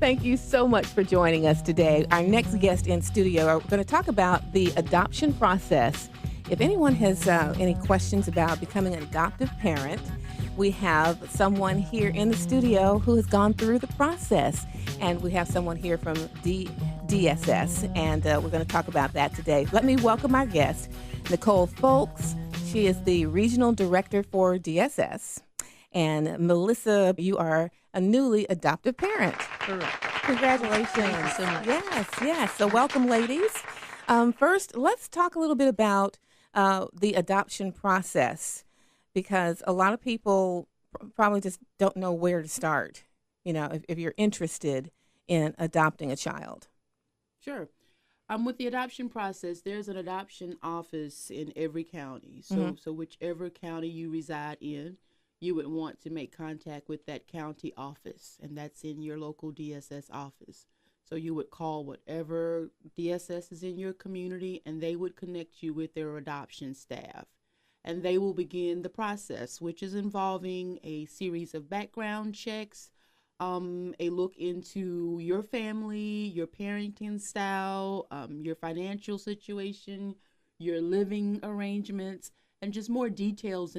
Thank you so much for joining us today. Our next guest in studio are going to talk about the adoption process. If anyone has any questions about becoming an adoptive parent, we have someone here in the studio who has gone through the process. And we have someone here from DSS, and we're going to talk about that today. Let me welcome our guest, Nicole Folks. She is the Regional Director for DSS. And Melissa, you are a newly adoptive parent. Correct. Congratulations. Thank you so much. Yes. So welcome, ladies. First, let's talk a little bit about the adoption process, because a lot of people probably just don't know where to start, if you're interested in adopting a child. Sure. With the adoption process, there's an adoption office in every county. So whichever county you reside in, you would want to make contact with that county office, and that's in your local DSS office. So you would call whatever DSS is in your community, and they would connect you with their adoption staff. And they will begin the process, which is involving a series of background checks, a look into your family, your parenting style, your financial situation, your living arrangements, and just more details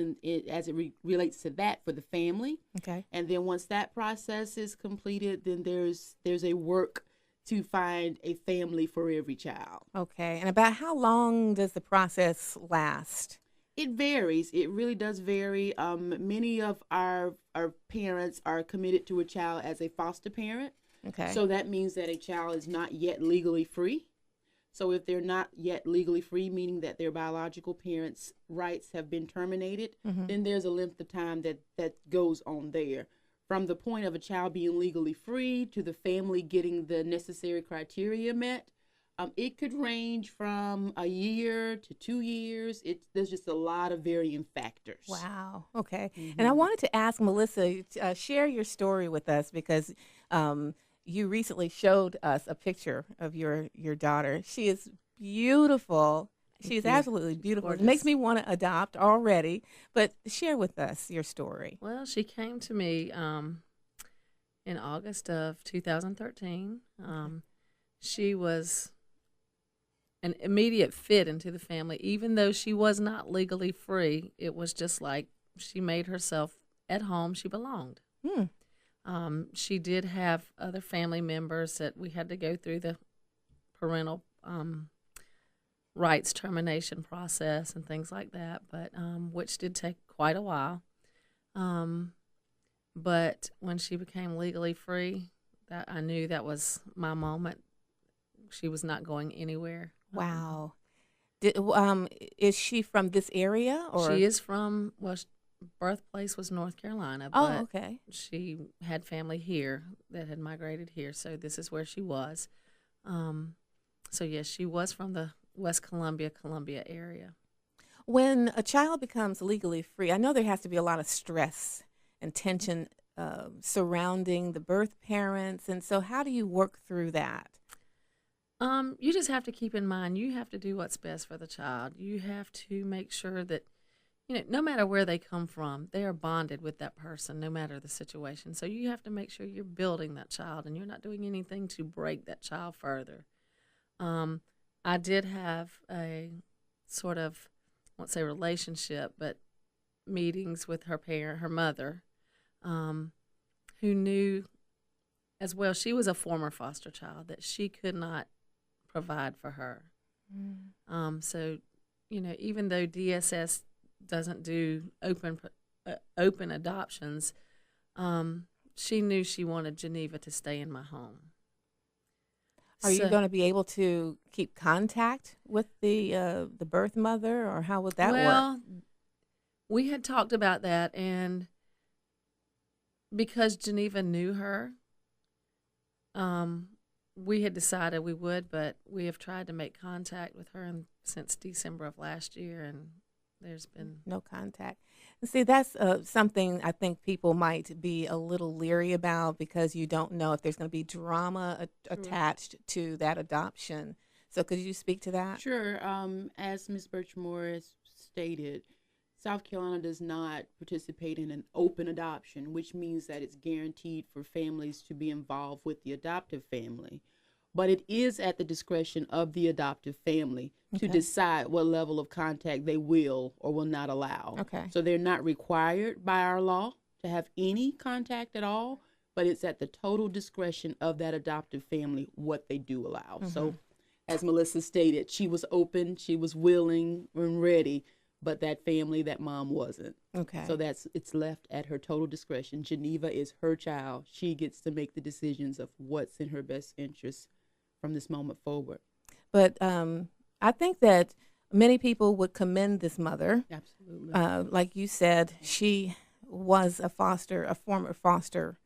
as it relates to that for the family. Okay. And then once that process is completed, then there's a work to find a family for every child. Okay. And about how long does the process last? It varies. It really does vary. Many of our parents are committed to a child as a foster parent. Okay. So that means that a child is not yet legally free. So if they're not yet legally free, meaning that their biological parents' rights have been terminated, then there's a length of time that goes on there. From the point of a child being legally free to the family getting the necessary criteria met, it could range from a year to 2 years. There's just a lot of varying factors. Wow. Okay. And I wanted to ask Melissa, share your story with us, because you recently showed us a picture of your daughter. She is beautiful. She's absolutely beautiful. It makes me want to adopt already. But share with us your story. Well, she came to me in August of 2013. She was an immediate fit into the family. Even though she was not legally free, it was just like she made herself at home. She belonged. She did have other family members that we had to go through the parental rights termination process and things like that, but which did take quite a while. But when she became legally free, that I knew that was my moment. She was not going anywhere. Wow. Is she from this area? Or? She is from, birthplace was North Carolina, but Oh, okay. she had family here that had migrated here, so this is where she was. So yes, she was from the West Columbia area. When a child becomes legally free, I know there has to be a lot of stress and tension surrounding the birth parents, and so how do you work through that? You just have to keep in mind, you have to do what's best for the child. You have to make sure that, no matter where they come from, they are bonded with that person, no matter the situation. So you have to make sure you're building that child and you're not doing anything to break that child further. I did have a sort of, I won't say relationship, but meetings with her mother, who knew as well, she was a former foster child, that she could not provide for her. So, even though DSS doesn't do open adoptions, she knew she wanted Geneva to stay in my home. Are you going to be able to keep contact with the birth mother, or how would that work? Well, we had talked about that, and because Geneva knew her, we had decided we would, but we have tried to make contact with her since December of last year, and there's been no contact. And see, that's something I think people might be a little leery about, because you don't know if there's going to be drama attached to that adoption. So could you speak to that? Sure. As Ms. Birchmore has stated, South Carolina does not participate in an open adoption, which means that it's guaranteed for families to be involved with the adoptive family. But it is at the discretion of the adoptive family to decide what level of contact they will or will not allow. Okay. So they're not required by our law to have any contact at all, but it's at the total discretion of that adoptive family what they do allow. So as Melissa stated, she was open, she was willing and ready, but that family, that mom wasn't. Okay. So it's left at her total discretion. Geneva is her child. She gets to make the decisions of what's in her best interest from this moment forward. But I think that many people would commend this mother. Absolutely. Like you said, she was a former foster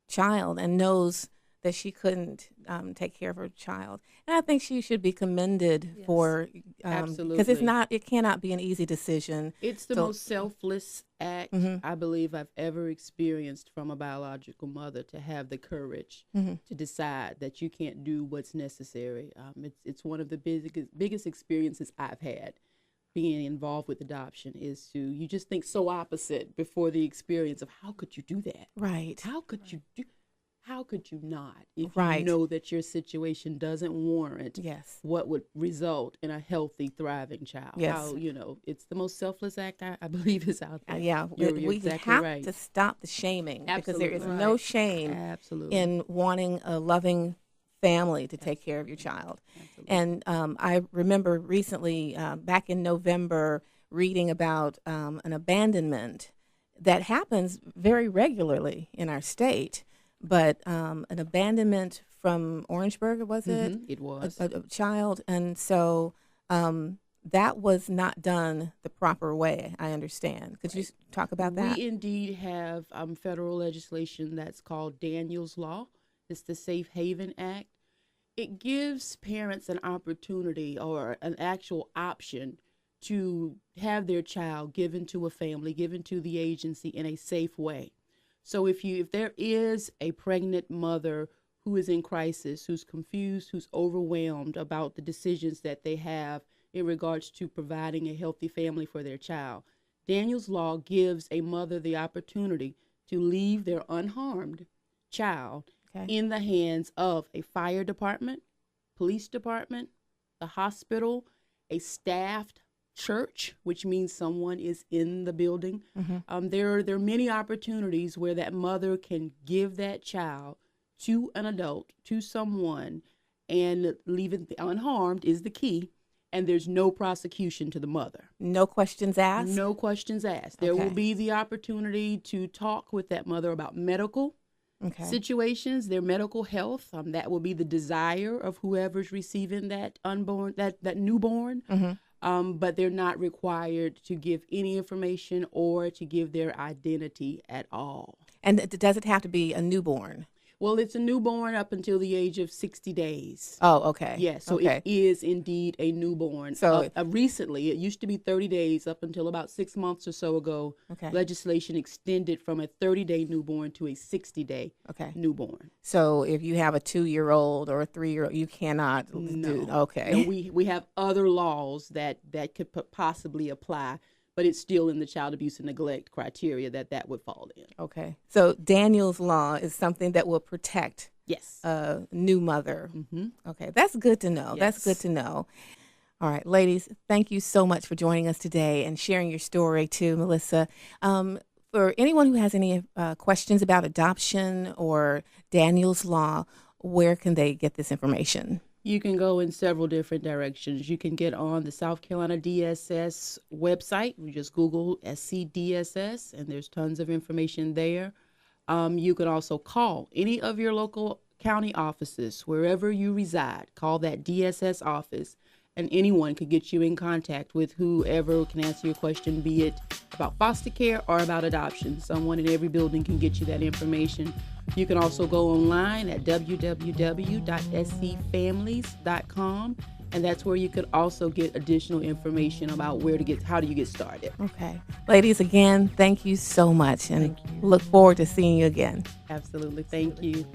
child, and knows that she couldn't take care of her child. And I think she should be commended for, Absolutely. because it cannot be an easy decision. It's the most selfless act I believe I've ever experienced from a biological mother, to have the courage to decide that you can't do what's necessary. It's one of the biggest experiences I've had being involved with adoption, is you just think so opposite before the experience of how could you do that? Right. How could you not, if Right. you know that your situation doesn't warrant Yes. what would result in a healthy, thriving child? Yes. How, it's the most selfless act I believe is out there. Yeah, You're we exactly have right. to stop the shaming, because there is Absolutely. no shame Absolutely. in wanting a loving family to take care of your child. Absolutely. And I remember recently, back in November, reading about an abandonment that happens very regularly in our state. But an abandonment from Orangeburg, was it? It was. A child. And so that was not done the proper way, I understand. Could you talk about that? We indeed have federal legislation that's called Daniel's Law. It's the Safe Haven Act. It gives parents an opportunity, or an actual option, to have their child given to a family, given to the agency in a safe way. So if there is a pregnant mother who is in crisis, who's confused, who's overwhelmed about the decisions that they have in regards to providing a healthy family for their child, Daniel's Law gives a mother the opportunity to leave their unharmed child in the hands of a fire department, police department, the hospital, a staffed church, which means someone is in the building. There are many opportunities where that mother can give that child to an adult, to someone, and leave it unharmed is the key. And there's no prosecution to the mother. No questions asked? No questions asked. There will be the opportunity to talk with that mother about medical situations, their medical health. That will be the desire of whoever's receiving that unborn, that newborn. But they're not required to give any information or to give their identity at all. And does it have to be a newborn? Well, it's a newborn up until the age of 60 days. Oh, okay. Yes, so it is indeed a newborn. So recently, it used to be 30 days up until about 6 months or so ago. Legislation extended from a 30-day newborn to a 60-day newborn. So if you have a 2-year-old or a 3-year-old, you cannot do. No, we have other laws that could possibly apply, but it's still in the child abuse and neglect criteria that would fall in. Okay. So Daniel's Law is something that will protect a new mother. Okay. That's good to know. That's good to know. All right, ladies, thank you so much for joining us today and sharing your story too, Melissa. For anyone who has any questions about adoption or Daniel's Law, where can they get this information? You can go in several different directions. You can get on the South Carolina DSS website. You just Google SCDSS, and there's tons of information there. You can also call any of your local county offices, wherever you reside. Call that DSS office, and anyone could get you in contact with whoever can answer your question, be it about foster care or about adoption. Someone in every building can get you that information. You can also go online at www.scfamilies.com, and that's where you could also get additional information about how do you get started. Okay. Ladies, again, thank you so much, and look forward to seeing you again. Absolutely. Thank you.